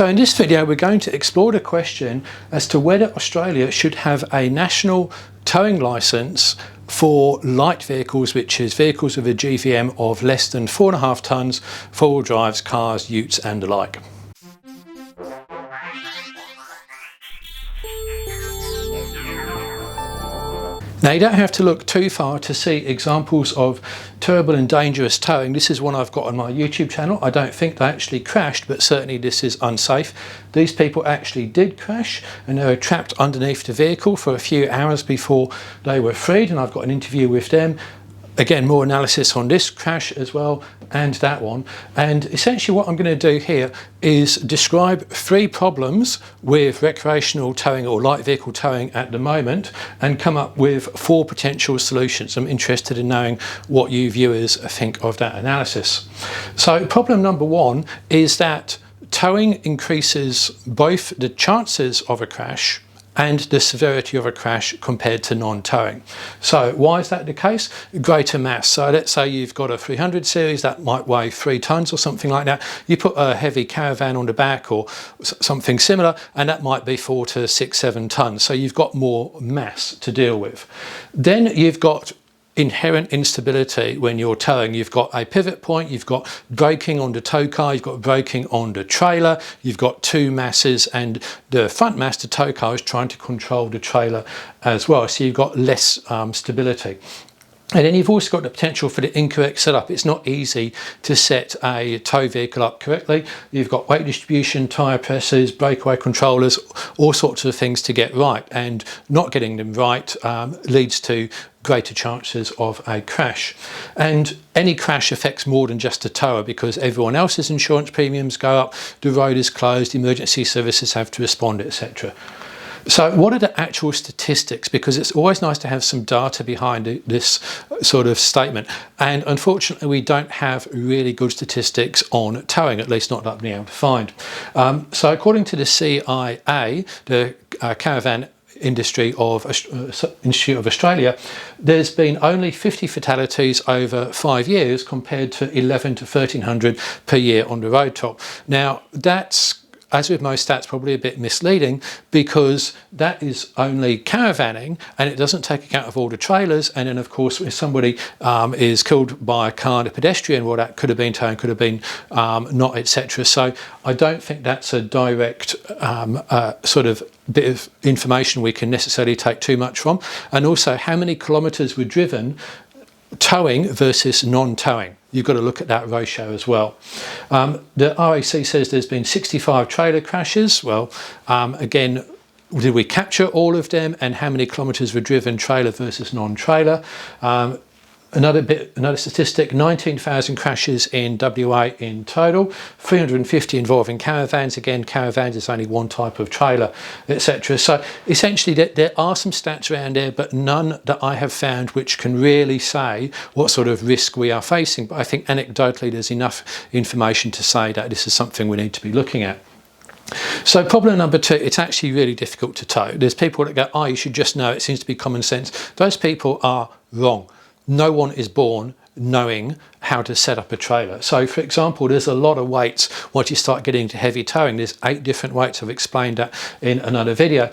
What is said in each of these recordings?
So in this video we're going to explore the question as to whether Australia should have a national towing licence for light vehicles, which is vehicles with a GVM of less than 4.5 tonnes, four-wheel drives, cars, utes and the like. Now you don't have to look too far to see examples of terrible and dangerous towing. This is one I've got on my YouTube channel. I don't think they actually crashed, but certainly this is unsafe. These people actually did crash and they were trapped underneath the vehicle for a few hours before they were freed, and I've got an interview with them. Again, more analysis on this crash as well and that one. And essentially what I'm going to do here is describe 3 problems with recreational towing or light vehicle towing at the moment and come up with 4 potential solutions. I'm interested in knowing what you viewers think of that analysis. So problem number 1 is that towing increases both the chances of a crash and the severity of a crash compared to non-towing. So why is that the case? Greater mass. So let's say you've got a 300 series that might weigh 3 tonnes or something like that. You put a heavy caravan on the back or something similar and that might be 4 to 6, 7 tonnes. So you've got more mass to deal with. Then you've got inherent instability when you're towing. You've got a pivot point, you've got braking on the tow car, you've got braking on the trailer, you've got 2 masses, and the front mass, the tow car, is trying to control the trailer as well. So you've got less stability. And then you've also got the potential for the incorrect setup. It's not easy to set a tow vehicle up correctly. You've got weight distribution, tyre presses, breakaway controllers, all sorts of things to get right, and not getting them right leads to greater chances of a crash. And any crash affects more than just the tower because everyone else's insurance premiums go up, the road is closed, emergency services have to respond, etc. So what are the actual statistics? Because it's always nice to have some data behind this sort of statement. And unfortunately, we don't have really good statistics on towing, at least not that I've been able to find. So according to the CIA, the Caravan Industry of Institute of Australia, there's been only 50 fatalities over 5 years compared to 11 to 1300 per year on the road top. Now that's, as with most stats, probably a bit misleading because that is only caravanning and it doesn't take account of all the trailers. And then of course if somebody is killed by a car and a pedestrian, well, that could have been towing, could have been not, etc. So I don't think that's a direct sort of bit of information we can necessarily take too much from. And also how many kilometres were driven towing versus non-towing. You've got to look at that ratio as well. The RAC says there's been 65 trailer crashes. Well, again, did we capture all of them and how many kilometres were driven trailer versus non-trailer? Another statistic, 19,000 crashes in WA in total, 350 involving caravans. Again, caravans is only one type of trailer, etc. So essentially there are some stats around there, but none that I have found which can really say what sort of risk we are facing. But I think anecdotally there's enough information to say that this is something we need to be looking at. So problem number 2, it's actually really difficult to tow. There's people that go, oh, you should just know, it seems to be common sense. Those people are wrong. No one is born knowing how to set up a trailer. So for example, there's a lot of weights once you start getting into heavy towing. There's 8 different weights. I've explained that in another video.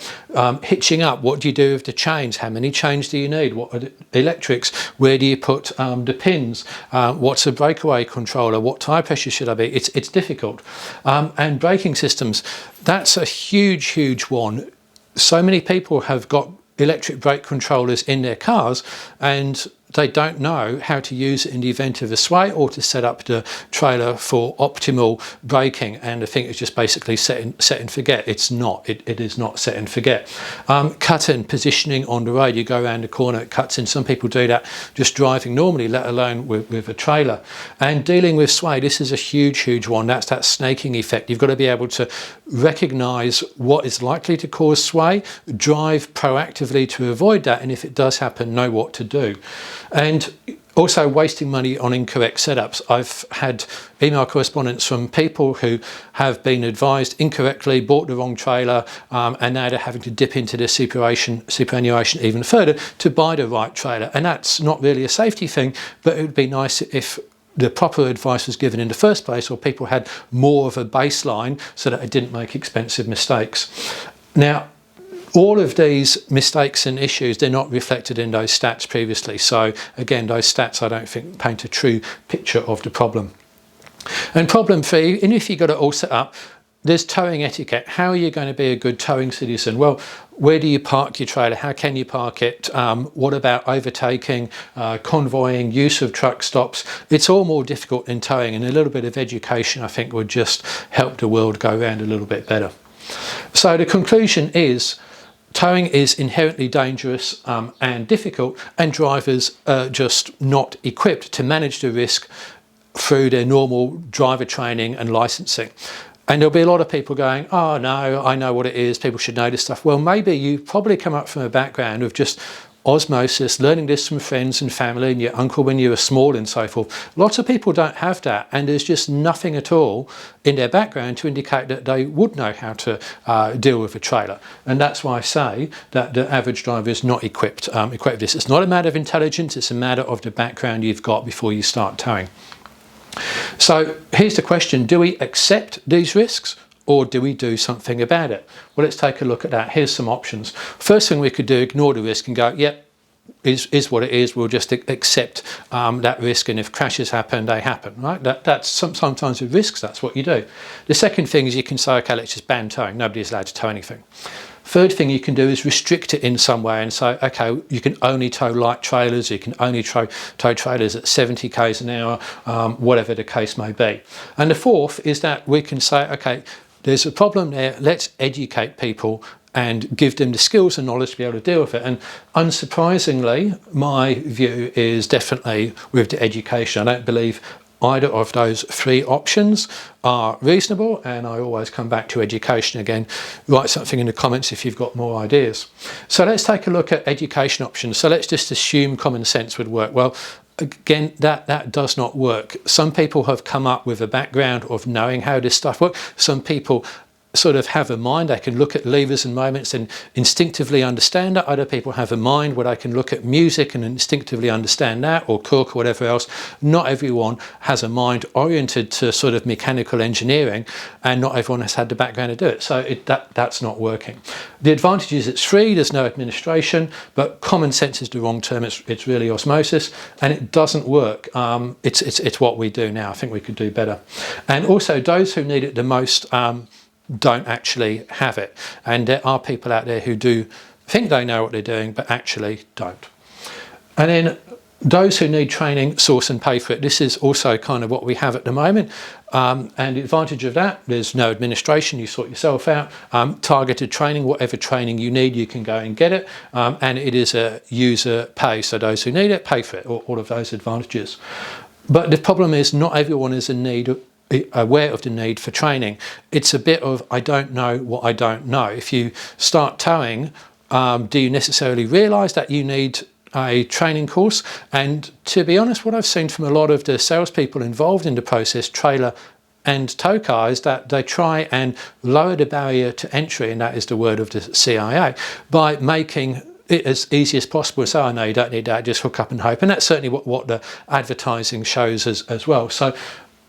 Hitching up, what do you do with the chains? How many chains do you need? What are the electrics? Where do you put the pins? What's a breakaway controller? What tyre pressure should I be? It's difficult. And braking systems, that's a huge one. So many people have got electric brake controllers in their cars and they don't know how to use it in the event of a sway or to set up the trailer for optimal braking, and I think it's just basically set and forget. It's not. It is not set and forget. Cut-in positioning on the road. You go around the corner, it cuts in. Some people do that just driving normally, let alone with a trailer. And dealing with sway, this is a huge one. That's that snaking effect. You've got to be able to recognise what is likely to cause sway, drive proactively to avoid that, and if it does happen, know what to do. And also wasting money on incorrect setups. I've had email correspondence from people who have been advised incorrectly, bought the wrong trailer, and now they're having to dip into their superannuation even further to buy the right trailer. And that's not really a safety thing, but it would be nice if the proper advice was given in the first place, or people had more of a baseline so that they didn't make expensive mistakes. Now, all of these mistakes and issues, they're not reflected in those stats previously. So again, those stats I don't think paint a true picture of the problem. And problem 3, and if you've got it all set up, there's towing etiquette. How are you going to be a good towing citizen? Well, where do you park your trailer? How can you park it? What about overtaking, convoying, use of truck stops? It's all more difficult in towing, and a little bit of education I think would just help the world go round a little bit better. So the conclusion is towing is inherently dangerous and difficult, and drivers are just not equipped to manage the risk through their normal driver training and licensing. And there'll be a lot of people going, oh no, I know what it is, people should know this stuff. Well, maybe you probably come up from a background of just osmosis, learning this from friends and family and your uncle when you were small and so forth. Lots of people don't have that, and there's just nothing at all in their background to indicate that they would know how to deal with a trailer. And that's why I say that the average driver is not equipped with this. It's not a matter of intelligence, it's a matter of the background you've got before you start towing. So here's the question: do we accept these risks, or do we do something about it? Well, let's take a look at that. Here's some options. First thing we could do, ignore the risk and go, yep, is what it is. We'll just accept that risk, and if crashes happen, they happen, right? That's sometimes with risks, that's what you do. The second thing is you can say, okay, let's just ban towing. Nobody's allowed to tow anything. Third thing you can do is restrict it in some way and say, okay, you can only tow light trailers, you can only tow trailers at 70 k's an hour, whatever the case may be. And the fourth is that we can say, okay, there's a problem there, let's educate people and give them the skills and knowledge to be able to deal with it. And unsurprisingly, my view is definitely with the education. I don't believe either of those 3 options are reasonable, and I always come back to education again. Write something in the comments if you've got more ideas. So let's take a look at education options. So let's just assume common sense would work. Well, again, that does not work. Some people have come up with a background of knowing how this stuff works. Some people sort of have a mind, they can look at levers and moments and instinctively understand that. Other people have a mind where they can look at music and instinctively understand that, or cook or whatever else. Not everyone has a mind oriented to sort of mechanical engineering, and not everyone has had the background to do it. So that's not working. The advantage is it's free, there's no administration, but common sense is the wrong term. It's really osmosis, and it doesn't work. It's what we do now. I think we could do better. And also, those who need it the most don't actually have it, and there are people out there who do think they know what they're doing but actually don't. And then those who need training, source and pay for it. This is also kind of what we have at the moment, and the advantage of that, there's no administration, you sort yourself out. Targeted training, whatever training you need, you can go and get it, and it is a user pay, so those who need it pay for it. All of those advantages. But the problem is not everyone is aware of the need for training. It's a bit of, I don't know what I don't know. If you start towing, do you necessarily realise that you need a training course? And to be honest, what I've seen from a lot of the salespeople involved in the process, trailer and tow car, is that they try and lower the barrier to entry, and that is the word of the CIA, by making it as easy as possible. So I know you don't need that, just hook up and hope. And that's certainly what the advertising shows as well. So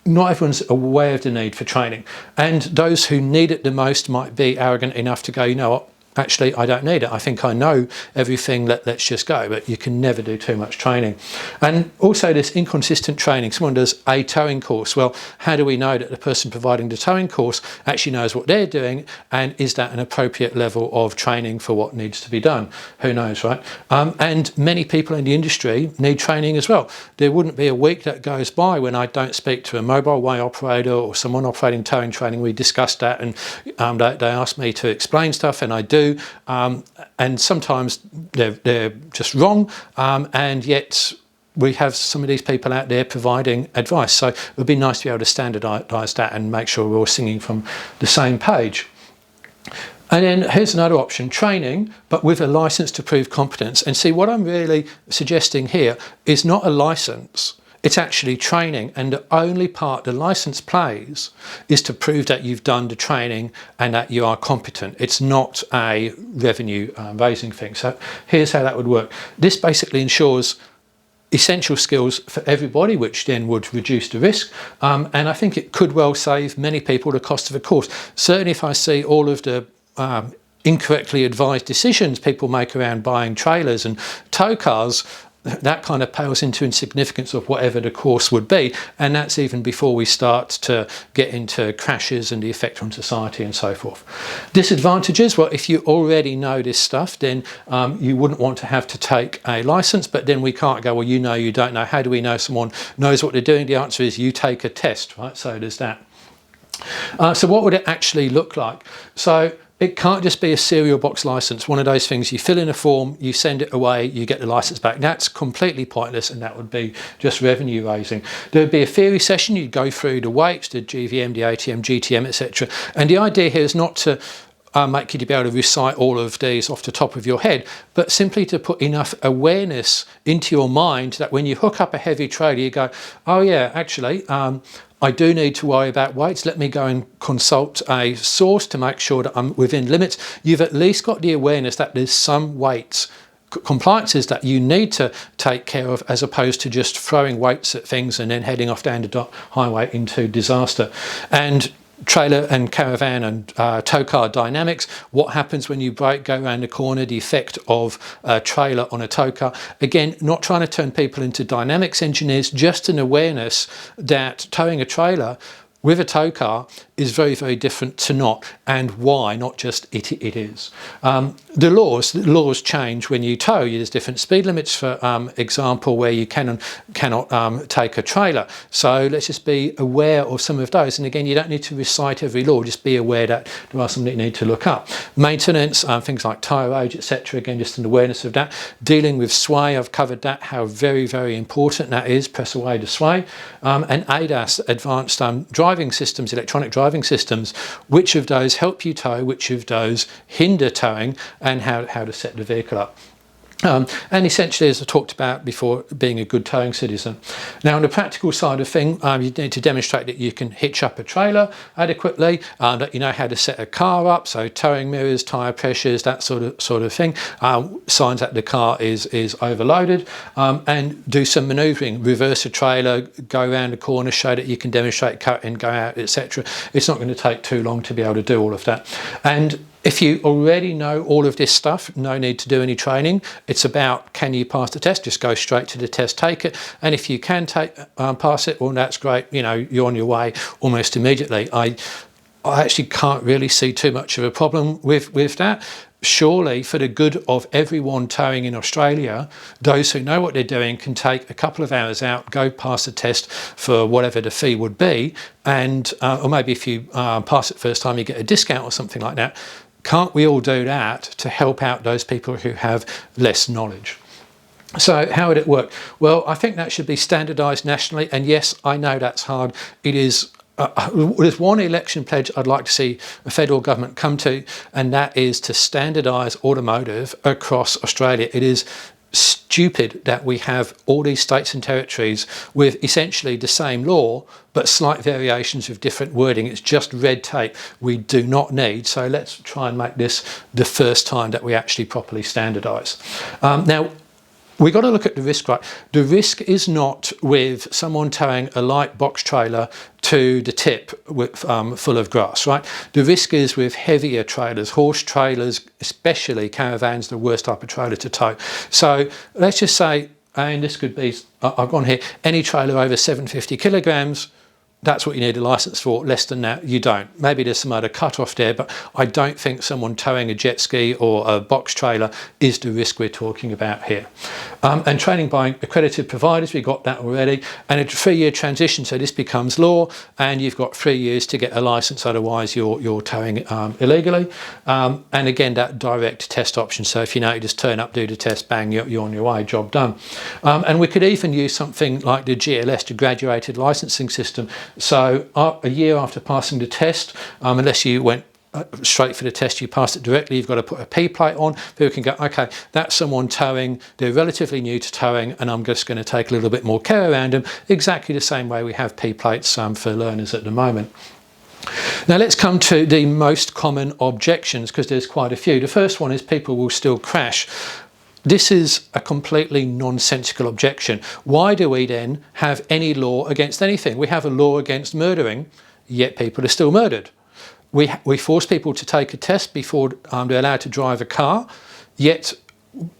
not everyone's aware of the need for training, and those who need it the most might be arrogant enough to go, you know what, actually I don't need it, I think I know everything, let's just go. But you can never do too much training. And also this inconsistent training. Someone does a towing course. Well, how do we know that the person providing the towing course actually knows what they're doing, and is that an appropriate level of training for what needs to be done? Who knows, right? And many people in the industry need training as well. There wouldn't be a week that goes by when I don't speak to a mobile way operator or someone operating towing training. We discussed that, and they ask me to explain stuff, and I do. And sometimes they're just wrong, and yet we have some of these people out there providing advice. So it would be nice to be able to standardise that and make sure we're all singing from the same page. And then here's another option, training, but with a licence to prove competence. And see, what I'm really suggesting here is not a licence. It's actually training, and the only part the licence plays is to prove that you've done the training and that you are competent. It's not a revenue raising thing. So here's how that would work. This basically ensures essential skills for everybody, which then would reduce the risk, and I think it could well save many people the cost of a course. Certainly if I see all of the incorrectly advised decisions people make around buying trailers and tow cars, that kind of pales into insignificance of whatever the course would be, and that's even before we start to get into crashes and the effect on society and so forth. Disadvantages, well, if you already know this stuff, then you wouldn't want to have to take a license, but then we can't go, well, you know, you don't know, how do we know someone knows what they're doing? The answer is you take a test, right? So there's that. So what would it actually look like? So it can't just be a serial box license, one of those things you fill in a form, you send it away, you get the license back. That's completely pointless, and that would be just revenue raising. There would be a theory session, you'd go through the weights, the GVM, the ATM, GTM, etc. And the idea here is not to make you to be able to recite all of these off the top of your head, but simply to put enough awareness into your mind that when you hook up a heavy trailer, you go, oh yeah, actually, I do need to worry about weights. Let me go and consult a source to make sure that I'm within limits. You've at least got the awareness that there's some weights compliances that you need to take care of, as opposed to just throwing weights at things and then heading off down the highway into disaster. And trailer and caravan and tow car dynamics, what happens when you brake, go around the corner, the effect of a trailer on a tow car. Again, not trying to turn people into dynamics engineers, just an awareness that towing a trailer with a tow car is very, very different to not, and why, not just it is. The laws change when you tow. There's different speed limits, for example, where you cannot take a trailer. So let's just be aware of some of those. And again, you don't need to recite every law, just be aware that there are some that you need to look up. Maintenance, things like tyre age, etc. Again, just an awareness of that. Dealing with sway, I've covered that, how very, very important that is, press away to sway. And ADAS, advanced driving systems, electronic driving systems, which of those help you tow, which of those hinder towing, and how to set the vehicle up. And essentially, as I talked about before, being a good towing citizen. Now, on the practical side of things, you need to demonstrate that you can hitch up a trailer adequately, that you know how to set a car up, so towing mirrors, tyre pressures, that sort of thing, signs that the car is overloaded, and do some manoeuvring, reverse a trailer, go around a corner, show that you can demonstrate cut in, go out, etc. It's not going to take too long to be able to do all of that. And if you already know all of this stuff, no need to do any training. It's about, can you pass the test? Just go straight to the test, take it. And if you can pass it, well, that's great. You know, you're on your way almost immediately. I actually can't really see too much of a problem with that. Surely, for the good of everyone towing in Australia, those who know what they're doing can take a couple of hours out, go pass the test for whatever the fee would be, and or maybe if you pass it first time, you get a discount or something like that. Can't we all do that to help out those people who have less knowledge? So how would it work? Well, I think that should be standardised nationally, and yes, I know that's hard. It is. There's one election pledge I'd like to see the federal government come to, and that is to standardise automotive across Australia. It is stupid that we have all these states and territories with essentially the same law but slight variations with different wording. It's just red tape we do not need. So let's try and make this the first time that we actually properly standardise. Now, we've got to look at the risk, right? The risk is not with someone towing a light box trailer to the tip with, full of grass, right? The risk is with heavier trailers, horse trailers, especially caravans, the worst type of trailer to tow. So let's just say, and this could be, I've gone here, any trailer over 750 kilograms, that's what you need a license for. Less than that, you don't. Maybe there's some other cut-off there, but I don't think someone towing a jet ski or a box trailer is the risk we're talking about here. And training by accredited providers, we got that already. And a 3-year transition, so this becomes law, and you've got 3 years to get a license, otherwise you're towing illegally. And again, that direct test option. So if you know, you just turn up, do the test, bang, you're on your way, job done. And we could even use something like the GLS, the graduated licensing system. So a year after passing the test, unless you went straight for the test, you passed it directly, you've got to put a P plate on. People can go, okay, that's someone towing, they're relatively new to towing, and I'm just going to take a little bit more care around them, exactly the same way we have P plates for learners at the moment. Now let's come to the most common objections, because there's quite a few. The first one is people will still crash. This is a completely nonsensical objection. Why do we then have any law against anything? We have a law against murdering, yet people are still murdered. We force people to take a test before they're allowed to drive a car, yet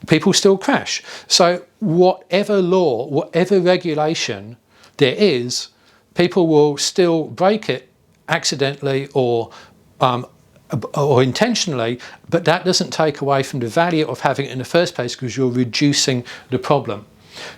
people still crash. So whatever law, whatever regulation there is, people will still break it accidentally or intentionally, but that doesn't take away from the value of having it in the first place, because you're reducing the problem.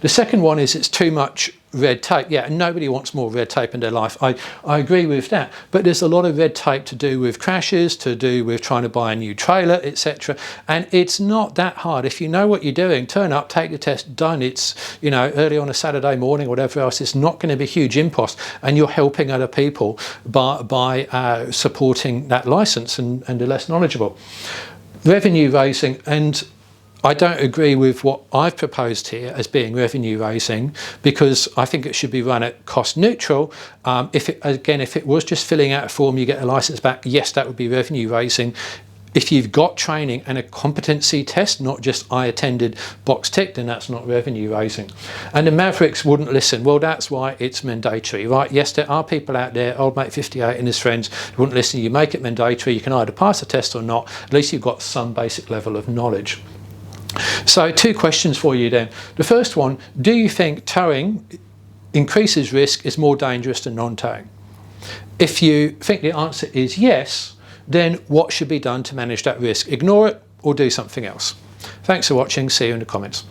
The second one is it's too much red tape. Yeah, nobody wants more red tape in their life. I agree with that. But there's a lot of red tape to do with crashes, to do with trying to buy a new trailer, etc. And it's not that hard. If you know what you're doing, turn up, take the test, done. It's, you know, early on a Saturday morning, whatever else. It's not going to be huge impost, and you're helping other people by supporting that license and the less knowledgeable. Revenue raising, and I don't agree with what I've proposed here as being revenue raising, because I think it should be run at cost neutral. If it was just filling out a form, you get a license back, yes, that would be revenue raising. If you've got training and a competency test, not just I attended, box ticked, then that's not revenue raising. And the Mavericks wouldn't listen. Well, that's why it's mandatory, right? Yes, there are people out there, old mate 58 and his friends, who wouldn't listen. You make it mandatory. You can either pass the test or not. At least you've got some basic level of knowledge. So 2 questions for you then. The first one, do you think towing increases risk, is more dangerous than non-towing? If you think the answer is yes, then what should be done to manage that risk? Ignore it or do something else? Thanks for watching. See you in the comments.